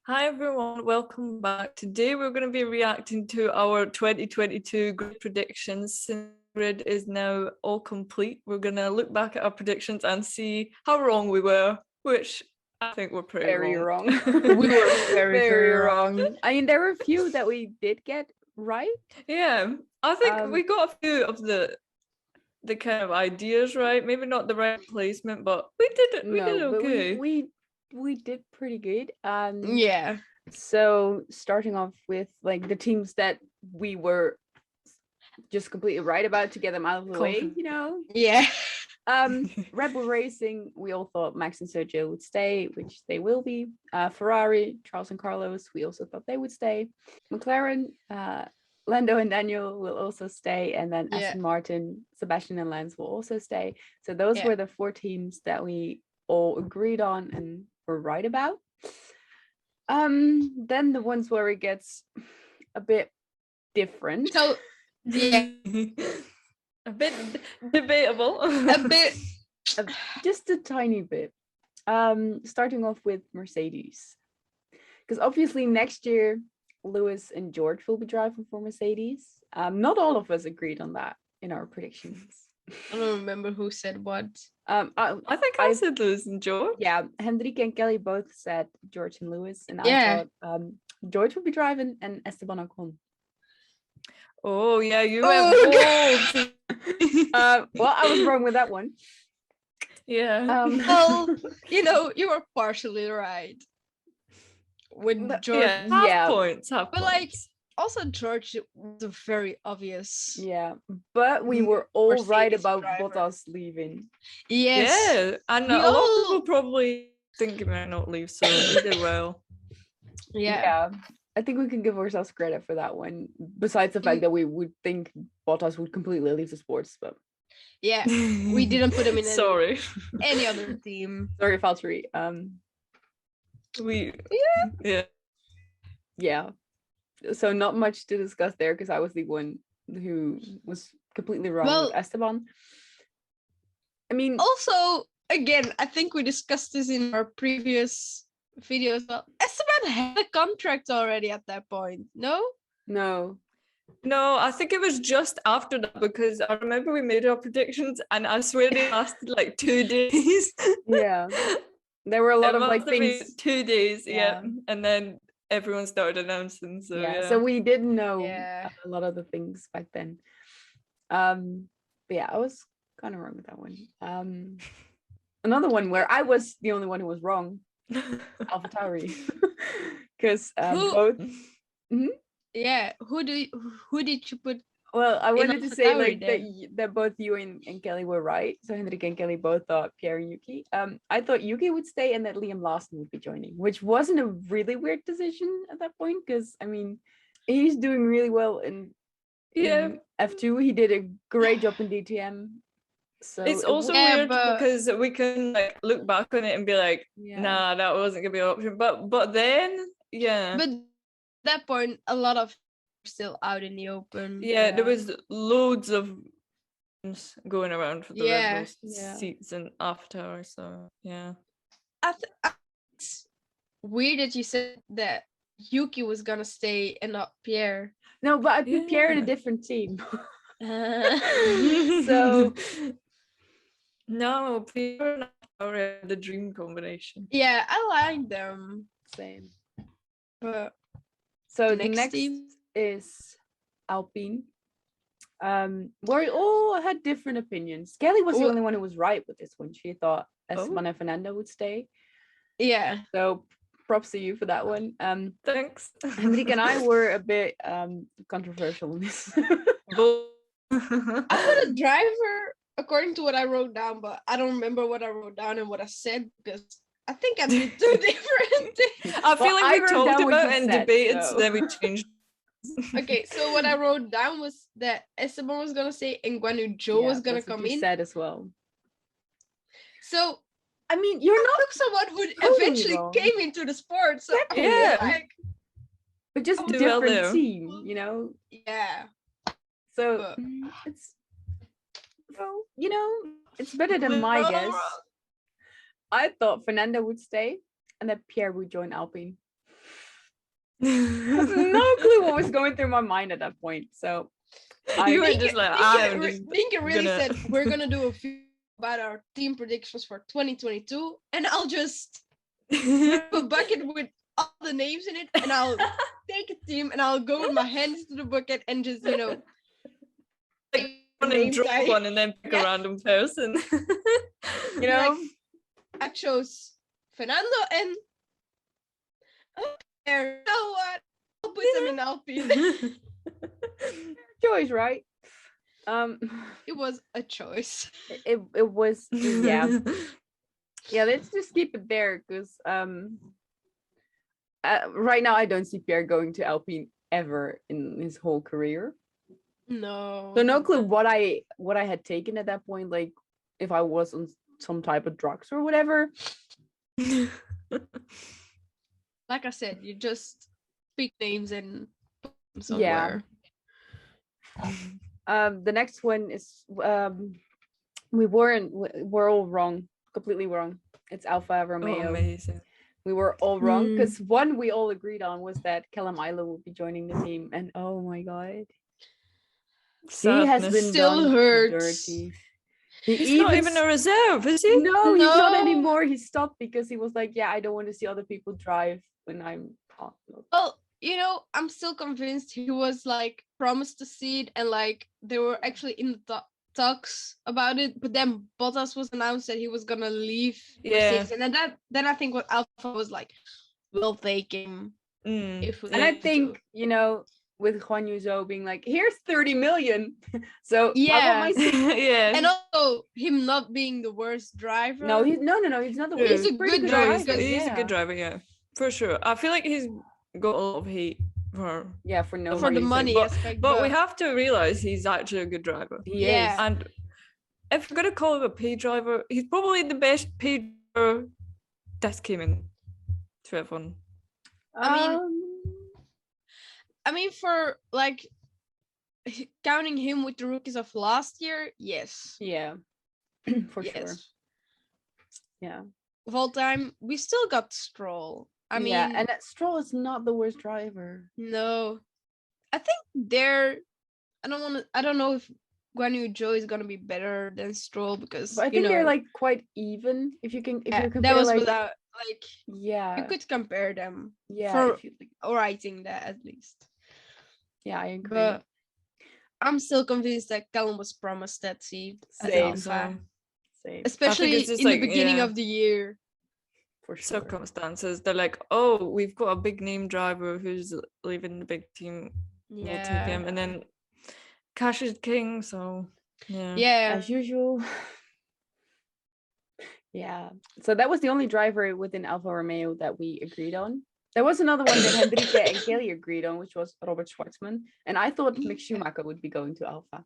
Hi everyone, welcome back. Today we're going to be reacting to our 2022 grid predictions. Since the grid is now all complete, we're going to look back at our predictions and see how wrong we were, which I think we're pretty Very wrong. wrong. We were very, Very wrong. I mean, there were a few that we did get right. Yeah, I think we got a few of the kind of ideas right. Maybe not the right placement, but we did it. We did okay. But we did pretty good. Yeah. So starting off with like the teams that we were just completely right about to get them out of the way, Yeah. Red Bull Racing, we all thought Max and Sergio would stay, which they will be. Ferrari, Charles and Carlos, we also thought they would stay. McLaren, Lando and Daniel will also stay, and then Aston Martin, Sebastian and Lance will also stay. So those were the four teams that we all agreed on and were right about. Then the ones where it gets a bit different. So yeah. A bit debatable. A bit. Just a tiny bit. Starting off with Mercedes. Because obviously next year, Lewis and George will be driving for Mercedes. Not all of us agreed on that in our predictions. I don't remember who said what. I think I said Lewis and George. Yeah, Hendrik and Kelly both said George and Lewis, and I thought George would be driving and Esteban Ocon. Oh yeah, you went bold. Well, I was wrong with that one. Yeah. Well, you were partially right. With George, half points. But like, also George was very obvious. Yeah, but we were all Mercedes right about Bottas leaving. Yes. Yeah, and a lot of people probably think he might not leave, so he did well. Yeah. I think we can give ourselves credit for that one, besides the fact that we would think Bottas would completely leave the sports, but yeah, we didn't put him in any other team. Sorry, Valtteri. Yeah. So not much to discuss there because I was the one who was completely wrong with Esteban. I mean, also, again, I think we discussed this in our previous video as well. Esteban had a contract already at that point. No, I think it was just after that, because I remember we made our predictions and I swear they lasted like 2 days. Yeah, there were a lot of like things. 2 days, and then everyone started announcing. So so we didn't know a lot of the things back then. But yeah, I was kind of wrong with that one. Another one where I was the only one who was wrong. AlphaTauri, because both. Yeah, who did you put? Well, I wanted to say like that both you and Kelly were right. So Hendrik and Kelly both thought Pierre and Yuki. I thought Yuki would stay and that Liam Lawson would be joining, which wasn't a really weird decision at that point because I mean he's doing really well in F2. He did a great job in DTM. So it's also weird because we can like look back on it and be like, nah, that wasn't gonna be an option. But then, But at that point, a lot of still out in the open. Yeah, there was loads of going around for the Red Bull seats and after. So yeah, it's weird that you said that Yuki was gonna stay and not Pierre. No, but I put Pierre in a different team. So. No, Pierre and the dream combination. Yeah, I like them. Same. But so the next team is Alpine. Where we all had different opinions. Kelly was the only one who was right with this one. She thought Esteban and Fernando would stay. Yeah. So props to you for that one. Thanks. Hendrik and I were a bit controversial on this. I put a driver according to what I wrote down, but I don't remember what I wrote down and what I said because I think I did 2 different things. I feel like we talked about it and debated, so then we changed. Okay, so what I wrote down was that Esteban was gonna say and Guan Yu was gonna come in. Said as well. So I mean, you're not someone who eventually came into the sport. So but just a different team, Yeah. So it's. Well, it's better than my guess. I thought Fernando would stay and that Pierre would join Alpine. I have no clue what was going through my mind at that point. So You were Think just it- like, think I'm it re- just think it really gonna- said we're gonna do a few about our team predictions for 2022, and I'll just have a bucket with all the names in it, and I'll take a team and I'll go with my hands to the bucket and just Like, one and names draw I- one and then pick a Yeah. random person. you know, I chose Fernando and there. You know what? I'll put them in Alpine. choice, right? It was a choice. It was yeah. Let's just keep it there because right now I don't see Pierre going to Alpine ever in his whole career. No. So no clue what I had taken at that point, like if I was on some type of drugs or whatever. Like I said, you just pick names and put them somewhere. The next one is we're all wrong, completely wrong. It's Alfa Oh, Romeo. amazing. We were all wrong Hmm. because one we all agreed on was that Callum Isla will be joining the team, and oh my god, he has Sadness. been Still done hurts. dirty. He's not even a reserve, is he? No, he's not No. anymore. He stopped because he was like, yeah, I don't want to see other people drive when I'm not. Well, I'm still convinced he was like promised the seat, and like they were actually in the talks about it. But then Bottas was announced that he was gonna leave Mercedes, and then I think what Alpha was like, we'll take him Mm. if we. And I need to." think, with Juan Yuzo being like, here's 30 million. So I Yeah. want my seat. Yeah. And also him not being the worst driver. No, he's no, he's not the Yeah. worst. He's a pretty good No, driver, driver, he's a yeah. good driver, yeah, for sure. I feel like he's got a lot of hate for Yeah, for no for the reason. money but- aspect. but we have to realize he's actually a good driver. He Yeah. is. And if we're gonna call him a paid driver, he's probably the best paid driver that came in to F1. I mean, for like counting him with the rookies of last year, yes. Yeah, for yes. sure. Yeah. Of all time, we still got Stroll. I mean, yeah, and that Stroll is not the worst driver. no. I think I don't know if Guan Yu Zhou is gonna be better than Stroll because But I think they're like quite even. If you yeah, compare, that was like, without like yeah, you could compare them yeah, for if you, like, writing that at least. yeah, I agree. But I'm still convinced that Callum was promised that seat at Same. Alpha, Same, especially it's just in the like, beginning yeah. of the year. for sure. Circumstances. They're like, oh, we've got a big name driver who's leaving the big team. We'll take him, and then cash is king. So Yeah. As usual. Yeah. So that was the only driver within Alfa Romeo that we agreed on. There was another one that Hendrike and Kelly agreed on, which was Robert Schwartzman. And I thought Mick Schumacher would be going to Alfa.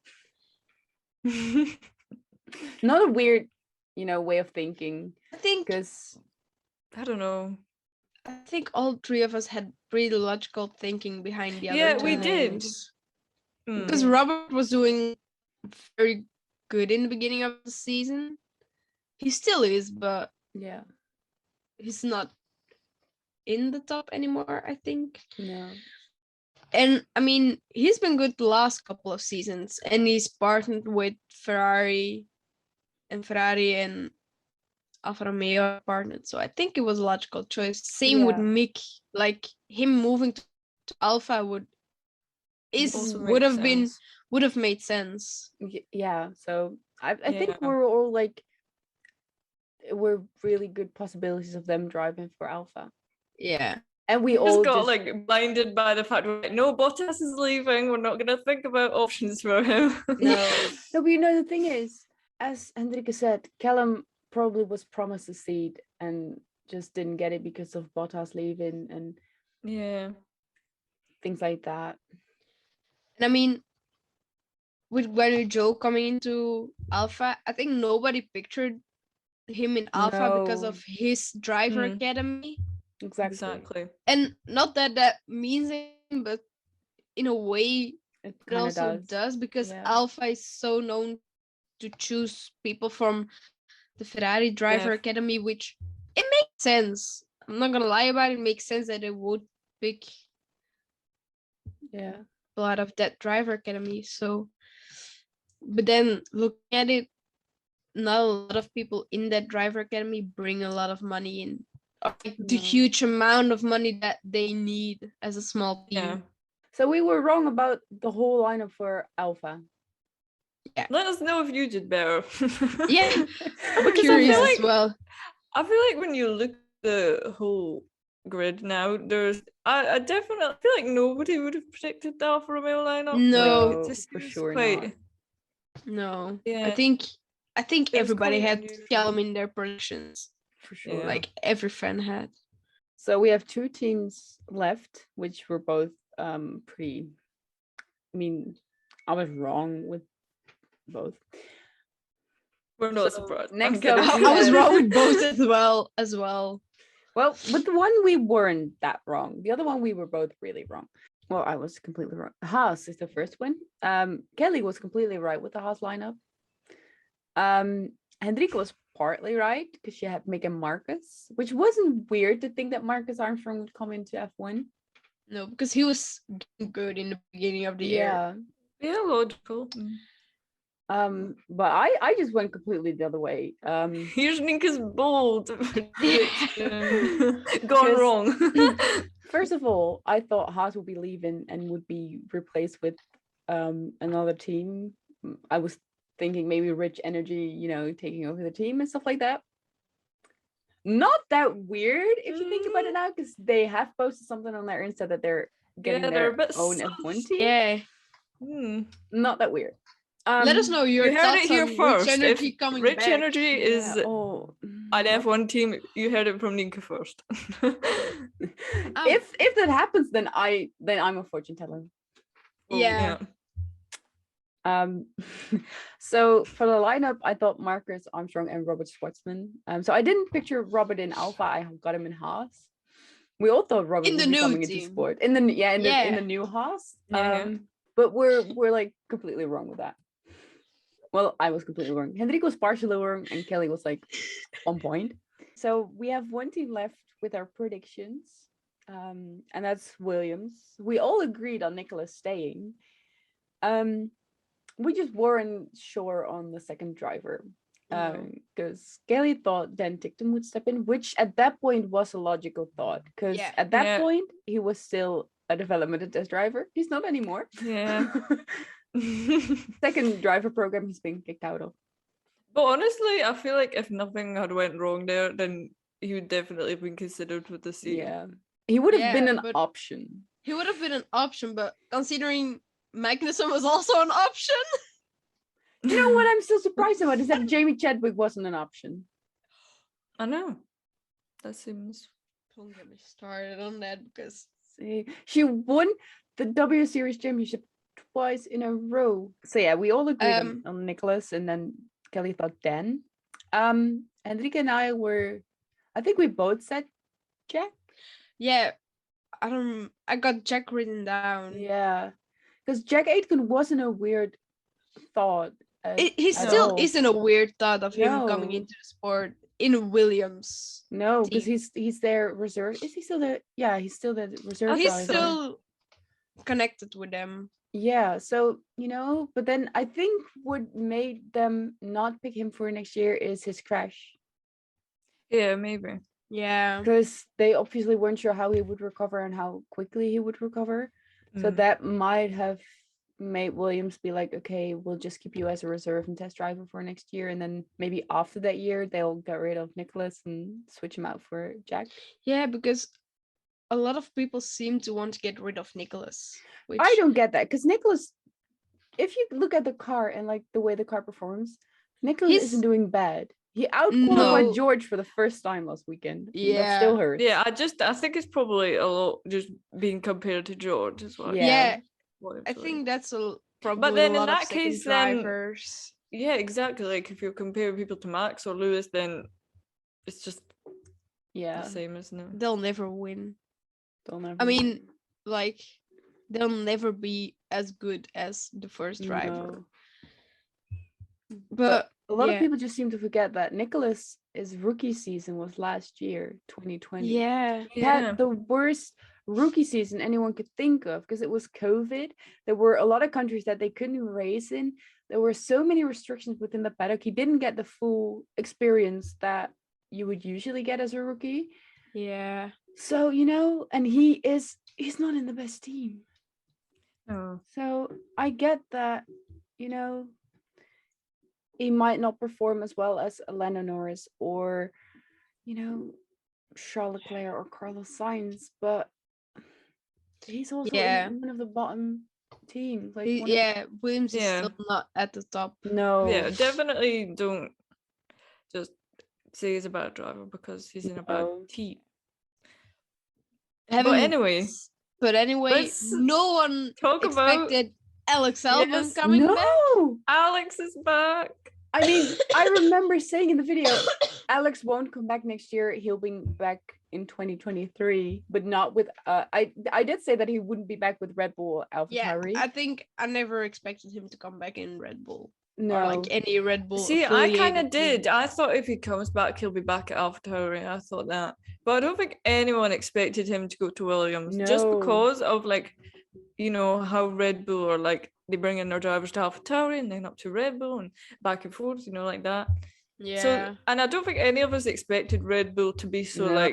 Not a weird, way of thinking. I think Because I don't know. I think all three of us had pretty logical thinking behind the other Yeah, two we did. names. Mm. Because Robert was doing very good in the beginning of the season. He still is, but yeah, he's not in the top anymore, I think. no. And I mean, he's been good the last couple of seasons, and he's partnered with Ferrari and Alfa Romeo partnered. So I think it was a logical choice. Same with Yeah. Mick, like him moving to Alpha would Also have makes sense. would have made sense. Yeah. So I think Yeah. we're all like, we're really good possibilities of them driving for Alpha. Yeah. And we We all just got like blinded by the fact we're like, no, Bottas is leaving. We're not gonna think about options for him. No, no, but the thing is, as Hendrika said, Callum probably was promised a seat and just didn't get it because of Bottas leaving and Yeah. things like that. And I mean, with Guan Joe coming into Alpha, I think nobody pictured him in Alpha because No. of his driver Mm. academy. Exactly. And not that means anything, but in a way It it kind of also does. does because Yeah. Alpha is so known to choose people from the Ferrari driver Yeah. academy, which it makes sense. I'm not gonna lie about it. It makes sense that they would pick Yeah. out of that driver academy. So, but then looking at it, not a lot of people in that driver academy bring a lot of money in, like the No. huge amount of money that they need as a small team. Yeah. So we were wrong about the whole lineup for Alpha. Let us know if you did better. Yeah, I'm Because curious I feel as like, well. I feel like when you look at the whole grid now, I definitely feel like nobody would have predicted the Alfa Romeo lineup. No. Like, it just for seems sure quite. not. No, Yeah. I think It was everybody quite had unusual. Callum in their predictions. For sure. Yeah. Like every fan had. So we have 2 teams left, which were both pretty. I mean, I was wrong with both. We're not So, surprised. next I'm kidding. up, I was Yeah. wrong with both as well. Well, with the one we weren't that wrong. The other one we were both really wrong. Well, I was completely wrong. Haas is the first one. Kelly was completely right with the Haas lineup. Hendrik was partly right because she had Mick and Marcus, which wasn't weird to think that Marcus Armstrong would come into F1. No, because he was good in the beginning of the year. Yeah, logical. But I just went completely the other way. Here's Ninka's bold prediction. Gone Because- wrong. First of all, I thought Haas would be leaving and would be replaced with another team. I was thinking maybe Rich Energy, taking over the team and stuff like that. Not that weird if you think about it now, because they have posted something on their Insta that they're getting Yeah, their they're a bit own sus. F1 team. Yeah. Not that weird. Let us know your You heard thoughts it here on first. Rich Energy If coming Rich back. Energy is Yeah, oh, an F1 team, you heard it from Ninka first. if that happens, then I'm a fortune teller. Yeah. So for the lineup, I thought Marcus Armstrong and Robert Schwartzman. So I didn't picture Robert in Alpha. I got him in Haas. We all thought Robert In would the be new coming into team. sport. In the new Haas. Yeah. But we're like completely wrong with that. Well, I was completely wrong. Hendrik was partially wrong, and Kelly was like on point. So we have one team left with our predictions, and that's Williams. We all agreed on Nicholas staying. We just weren't sure on the second driver, because Kelly thought Dan Tickton would step in, which at that point was a logical thought, because at that point he was still a development and test driver. He's not anymore. Yeah. Second driver program he's been kicked out of. But honestly, I feel like if nothing had went wrong there, then he would definitely have been considered with the seat. Yeah. He would have been an but option. He would have been an option, but considering Magnussen was also an option. You know what I'm still surprised about is that Jamie Chadwick wasn't an option. I know. That seems. Don't get me started on that, because See, she won the W Series Championship twice in a row. So yeah, we all agreed on Nicholas, and then Kelly thought Dan. Enrique and I think we both said Jack. Yeah, I got Jack written down. Yeah, because Jack Aitken wasn't a weird thought. He still isn't a weird thought of him coming into the sport in Williams. No, because he's their reserve. Is he still there? Yeah, he's still the reserve He's driver. still connected with them. Yeah, so but then I think what made them not pick him for next year is his crash. Yeah, maybe. Yeah, because they obviously weren't sure how he would recover and how quickly he would recover. So that might have made Williams be like, okay, we'll just keep you as a reserve and test driver for next year, and then maybe after that year they'll get rid of Nicholas and switch him out for Jack. Yeah, because a lot of people seem to want to get rid of Nicholas. Which I don't get that, because Nicholas, if you look at the car and like the way the car performs, Nicholas isn't doing bad. He outqualified George for the first time last weekend. Yeah, that still hurts. Yeah, I think it's probably a lot just being compared to George as well. Yeah. I think that's probably. But then a lot in that of second case, drivers. Yeah, exactly. Like if you're comparing people to Max or Lewis, then it's just the same, isn't it? They'll never win. They'll never be as good as the first driver. No. But a lot of people just seem to forget that Nicholas' rookie season was last year, 2020. Yeah. He had the worst rookie season anyone could think of, because it was COVID. There were a lot of countries that they couldn't race in. There were so many restrictions within the paddock. He didn't get the full experience that you would usually get as a rookie. Yeah. So, you know, and he's not in the best team. Oh. So I get that, you know, he might not perform as well as Lando Norris or, you know, Charles Leclerc or Carlos Sainz, but he's also in one of the bottom teams. Like, Williams is still not at the top. No. Yeah, definitely don't just say he's a bad driver because he's in a bad team. But anyway, no one expected Alex Albon coming back. Alex is back. I mean, I remember saying in the video, Alex won't come back next year. He'll be back in 2023, but not with. I did say that he wouldn't be back with Red Bull or AlphaTauri. I think I never expected him to come back in Red Bull. No, or like any Red Bull. See, I kind of did. I thought if he comes back, he'll be back at AlphaTauri. I thought that, but I don't think anyone expected him to go to Williams just because of like, you know, how Red Bull or like they bring in their drivers to AlphaTauri and then up to Red Bull and back and forth, you know, like that. Yeah. So, and I don't think any of us expected Red Bull to be so like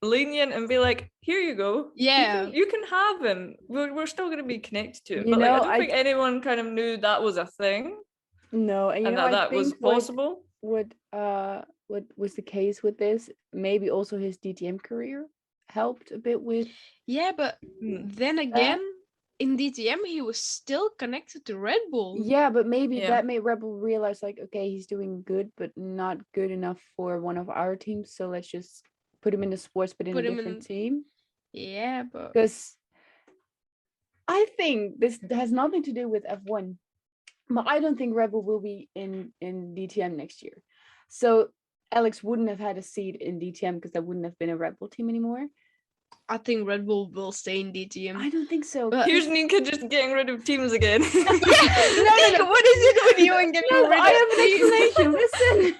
lenient and be like, here you go. Yeah. You can have him. We're still going to be connected to him. You But like, know, I don't think anyone kind of knew that was a thing. No, and you know, that was possible. What was the case with this? Maybe also his DTM career helped a bit with. Yeah, but then again, in DTM he was still connected to Red Bull. Yeah, but maybe that made Red Bull realize like, okay, he's doing good, but not good enough for one of our teams. So let's just put him in the sports, but in a different team. Yeah, but because I think this has nothing to do with F1. But I don't think Red Bull will be in DTM next year. So Alex wouldn't have had a seat in DTM because there wouldn't have been a Red Bull team anymore. I think Red Bull will stay in DTM. I don't think so. But here's Nika just getting rid of teams again. No. What is it with you and getting rid of I have an explanation. Listen.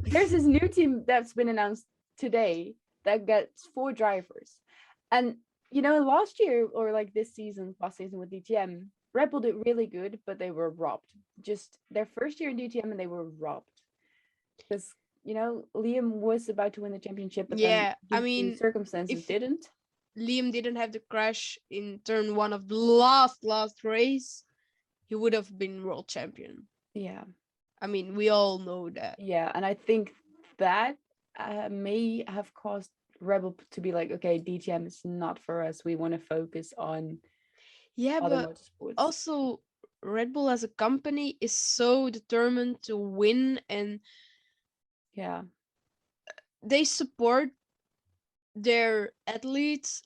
There's this new team that's been announced today that gets 4 drivers. And, you know, last year or like this season, last season with DTM, Red Bull did really good, but they were robbed. Just their first year in DTM and they were robbed. Because, you know, Liam was about to win the championship, but then circumstances didn't. Liam didn't have the crash in turn 1 of the last race, he would have been world champion. Yeah. I mean, we all know that. Yeah, and I think that may have caused Red Bull to be like, okay, DTM is not for us. We want to focus on other motorsports. Also Red Bull as a company is so determined to win, and they support their athletes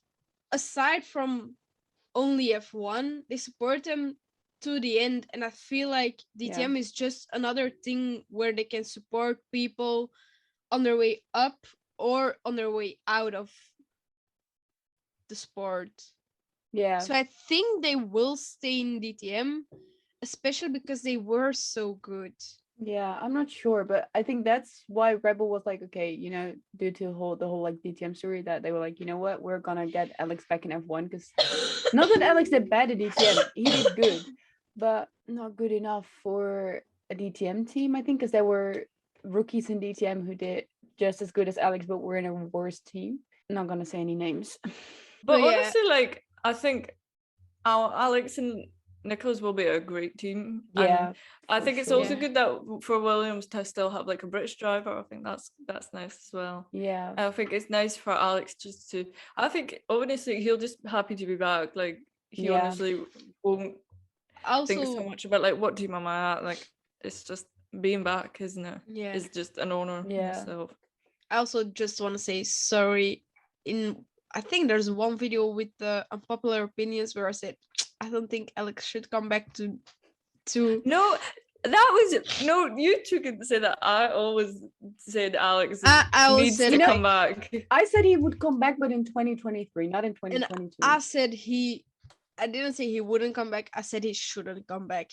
aside from only F1. They support them to the end, and I feel like DTM is just another thing where they can support people on their way up or on their way out of the sport. Yeah. So I think they will stay in DTM, especially because they were so good. Yeah, I'm not sure, but I think that's why Red Bull was like, okay, you know, due to the whole like DTM story, that they were like, you know what, we're gonna get Alex back in F1, because not that Alex did bad at DTM, he did good, but not good enough for a DTM team, I think, because there were rookies in DTM who did just as good as Alex, but were in a worse team. I'm not gonna say any names. But honestly, like, I think Alex and Nicholas will be a great team. Yeah, and I think it's also good that for Williams to still have like a British driver. I think that's nice as well. Yeah, I think it's nice for Alex just to. I think honestly he'll just happy to be back. Like he honestly won't think so much about like what team am I at. Like it's just being back, isn't it? Yeah, it's just an honor. Yeah. So I also just want to say sorry. I think there's one video with the unpopular opinions where I said I don't think Alex should come back to. No, that was you two could say that. I always said Alex needs to come back. I said he would come back, but in 2023, not in 2022. And I said I didn't say he wouldn't come back. I said he shouldn't come back.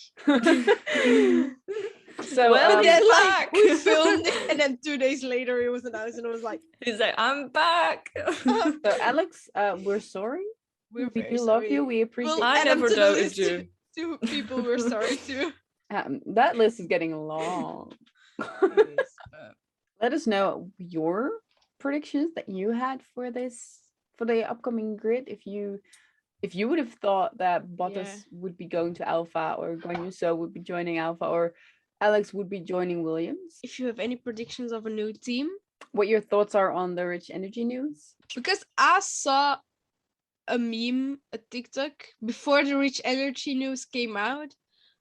So Well, And then he's like back. we filmed it, and then 2 days later it was announced, and it was like, He's like, I'm back. so Alex, we're sorry. we're We very do love sorry. you. We appreciate. We'll I add 'em never to the doubted list you. to people we're sorry to. That list is getting long. Let us know your predictions that you had for the upcoming grid. If you would have thought that Bottas would be going to Alpha, or Guan Yu Zhou would be joining Alpha, or Alex would be joining Williams. If you have any predictions of a new team, What your thoughts are on the Rich Energy news? because I saw a meme, a TikTok before the Rich Energy news came out,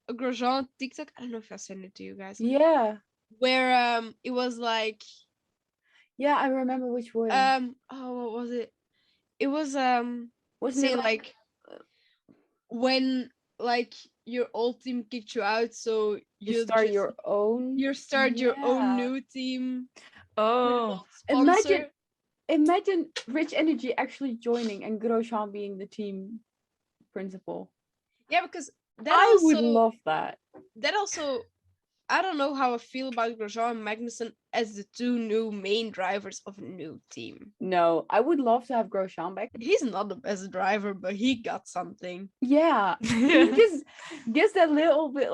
a Grosjean TikTok. I don't know if I sent it to you guys. Yeah. Where it was like Yeah, I remember which one. what was it? It was Wasn't saying it like when like your old team kicked you out, so you start just, your own? you start your own Yeah. new team. Oh, Imagine Imagine Rich Energy actually joining and Grosjean being the team principal. Yeah, because that I also would love that. that also I don't know how I feel about Grosjean and Magnussen as the two new main drivers of a new team. No, I would love to have Grosjean back. He's not the best driver, but he got something. Yeah, he just gives that little bit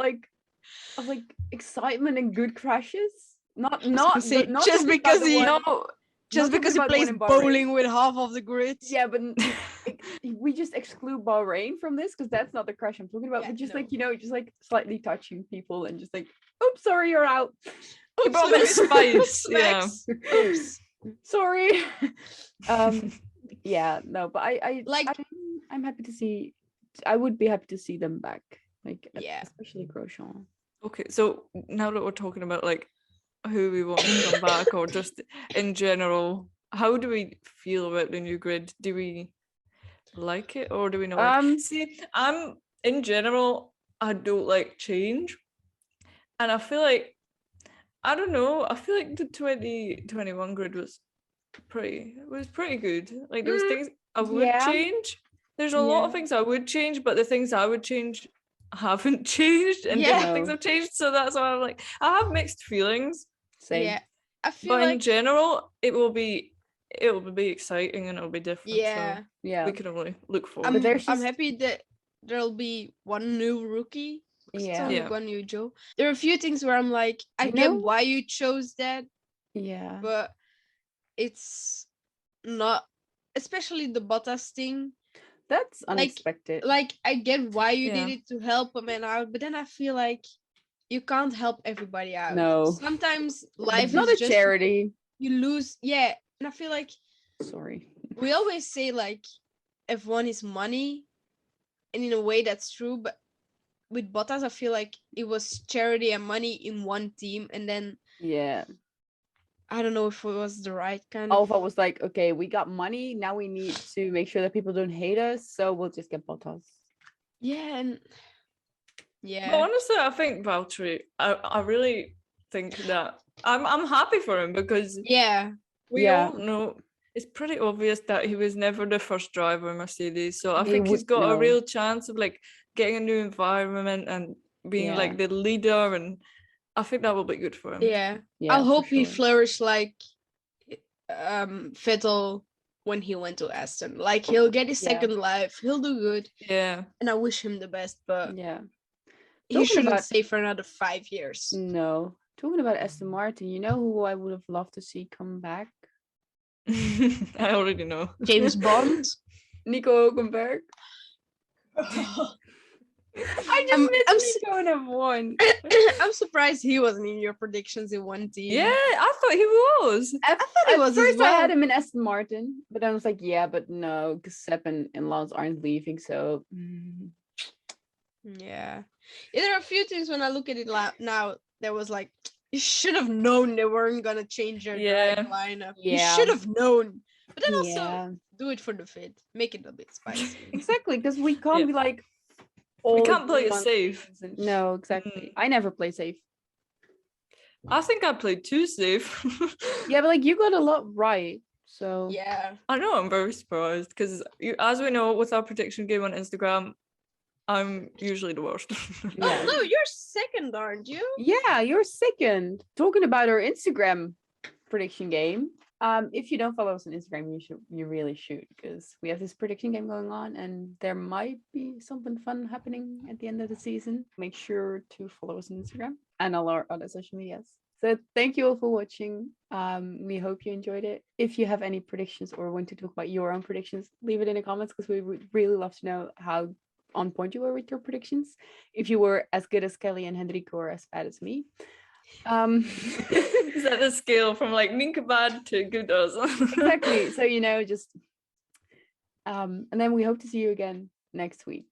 of excitement and good crashes. Not say, not just talking because about the he- one- no. Just not because talking he about the one plays in Bahrain. bowling with half of the grid. Yeah, but we just exclude Bahrain from this because that's not the crash I'm talking about. Yeah, but just no. just slightly touching people and just oops, sorry, you're out. You brought a bit of spice. Yeah. Max. Oops. Sorry. Yeah, no, but Like- I'm happy to see. I would be happy to see them back. Yeah. Especially Grosjean. Okay, so now that we're talking about who we want to come back, or just in general, how do we feel about the new grid? Do we like it or do we not? See, I'm in general, I don't like change, and I feel like I don't know. I feel like the 2021 grid was pretty good. Like there was things I would yeah. change. There's a lot of Yeah. things I would change, but the things I would change haven't changed, and Yeah. different things have changed. So that's why I'm like, I have mixed feelings. Same. Yeah. I feel But in like general, it will be exciting and it'll be different. yeah. So Yeah. we can only look forward. I'm, But there's I'm just- happy that there'll be one new rookie. It's Yeah. only Yeah. one new Joe. There are a few things where I'm like, I You get know- why you chose that, Yeah. but it's not, especially the Bottas thing. That's unexpected. Like I get why you Yeah. did it to help a man out, but then I feel like you can't help everybody out. No. Sometimes life It's not is a just charity. you lose. Yeah. And I feel like Sorry. we always say like F1 is money, and in a way that's true, but with Bottas I feel like it was charity and money in one team, and then Yeah. I don't know if it was the right kind Alpha of was like, okay, we got money. Now we need to make sure that people don't hate us. So we'll just get Bottas. yeah. And But yeah, honestly, I think Valtteri, I really think that I'm happy for him, because yeah, we Yeah. all know it's pretty obvious that he was never the first driver in Mercedes. So I He think he's would got a know. real chance of getting a new environment and being Yeah. the leader, and I think that will be good for him. yeah. Yeah, I'll for hope he sure. flourished like Vettel when he went to Aston. Like he'll get his Yeah. second life, he'll do good, Yeah. and I wish him the best, but Yeah. he Talking shouldn't about- stay for another 5 years. No. Talking about Aston Martin, you know who I would have loved to see come back? I already know. James Bond. Nico Hulkenberg. I just I'm missed Nico in F1. I'm surprised he wasn't in your predictions in one team. Yeah, I thought he was. I thought he was as first I had well. him in Aston Martin, but then I was like, yeah, but no, because Sepp and Lance aren't leaving, so Yeah. There are a few things when I look at it now that was like, you should have known they weren't gonna change their Yeah. drag lineup. Yeah. You should have known. But then also yeah, do it for the fit. Make it a bit spicy. exactly, because we can't Yeah. be like, We all can't play it on safe. season. No, exactly. I never play safe. I think I played too safe. Yeah, but you got a lot right. So Yeah. I know, I'm very surprised, because as we know with our prediction game on Instagram, I'm usually the worst. Yeah. Oh no, you're second, aren't you? Yeah, you're second. Talking about our Instagram prediction game. If you don't follow us on Instagram, you really should, because we have this prediction game going on and there might be something fun happening at the end of the season. Make sure to follow us on Instagram and all our other social medias. So thank you all for watching. We hope you enjoyed it. If you have any predictions or want to talk about your own predictions, leave it in the comments, because we would really love to know how on point you were with your predictions. If you were as good as Kelly and Henrico, or as bad as me. Is that the scale from like Minka bad to good us? Exactly. So just and then we hope to see you again next week.